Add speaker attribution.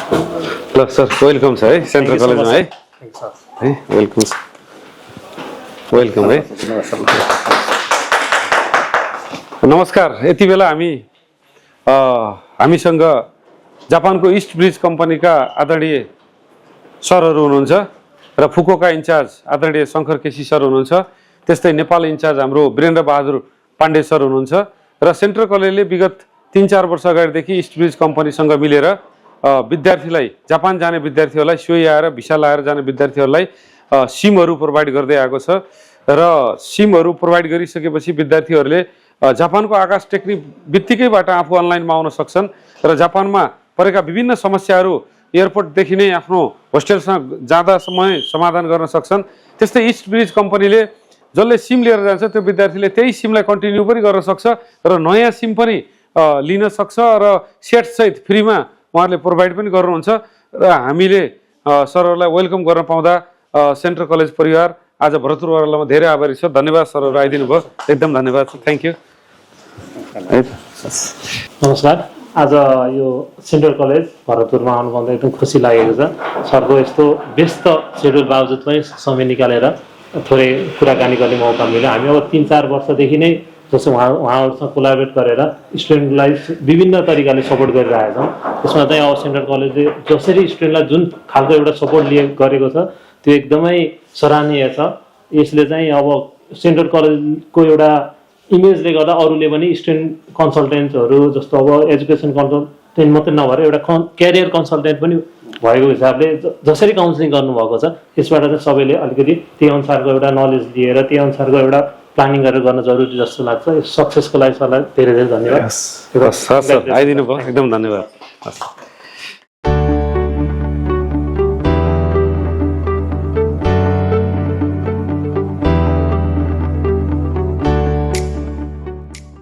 Speaker 1: ल sir welcome छ है सेन्ट्रल कलेजमा है है वेलकम वेलकम है नमस्कार। यति बेला हामीसँग जापानको इस्ट ब्रिज कम्पनीका आदरणीय सरहरू हुनुहुन्छ र फुकोका इन्चार्ज आदरणीय शङ्कर केसी सर हुनुहुन्छ। त्यस्तै नेपाल इन्चार्ज हाम्रो वीरेन्द्र बहादुर पाण्डे सर हुनुहुन्छ र सेन्ट्रल कलेजले विगत 3-4 वर्ष अगाडिदेखि इस्ट ब्रिज कम्पनीसँग मिलेर विद्यार्थीलाई जापान जाने विद्यार्थीहरूलाई सोही आएर भिसा लाएर जाने विद्यार्थीहरूलाई सिमहरू प्रोभाइड गर्दै आएको छ र सिमहरू प्रोभाइड गरिसकेपछि विद्यार्थीहरूले जापानको आकाश टेक्ने बित्तिकैबाट आफू अनलाइनमा आउन सक्छन् र जापानमा परेका विभिन्न समस्याहरू एयरपोर्टदेखि नै आफ्नो होस्टेलसँग जाँदासम्म समाधान गर्न सक्छन्। त्यस्तै इस्ट ब्रिज कम्पनीले जसले सिम लिएर जान्छ त्यो विद्यार्थीले त्यही सिमलाई कन्टिन्यू पनि गर्न सक्छ र नयाँ सिम पनि लिन सक्छ र सेटसहित फ्रीमा उहाँहरूले प्रोभाइड पनि गर्नुहुन्छ र हामीले सरहरूलाई वेलकम गर्न पाउँदा सेन्ट्रल कलेज परिवार आज भरतपुर वारलामा धेरै आभारी छ। धन्यवाद सरहरू आइदिनु भयो, एकदम धन्यवाद छ। Thank you.
Speaker 2: नमस्कार। आज यो सेन्ट्रल कलेज भरतपुरमा आउनु पाउँदा एकदम खुसी लागेको छ। सरको यस्तो व्यस्त सेड्युल बावजुद पनि समय निकालेर थोरै कुराकानी गर्ने मौका मिल्यो। हामी अब 3-4 वर्षदेखि नै जस्तो उहाँहरूसँग कोलाबरेट गरेर स्टुडेन्टलाई विभिन्न तरिकाले सपोर्ट गरिरहेका छौँ। त्यसमा चाहिँ अब सेन्ट्रल कलेजले जसरी स्टुडेन्टलाई जुन खालको एउटा सपोर्ट गरेको छ त्यो एकदमै सराहनीय छ। यसले चाहिँ अब सेन्ट्रल कलेजको एउटा इमेजले गर्दा अरूले पनि स्टुडेन्ट कन्सल्टेन्टहरू जस्तो अब एजुकेसन कन्सल्टेन्ट मात्रै नभएर एउटा क्यारियर कन्सल्टेन्ट पनि भएको हिसाबले जसरी काउन्सिलिङ गर्नुभएको छ यसबाट चाहिँ सबैले अलिकति त्यही अनुसारको एउटा नलेज लिएर त्यही अनुसारको एउटा प्लानिङ गरेर गर्न जरुरी जस्तो लाग्छ। सक्सेसको लागि सरलाई धेरै धेरै धन्यवाद।
Speaker 1: आइदिनु भयो, एकदम धन्यवाद।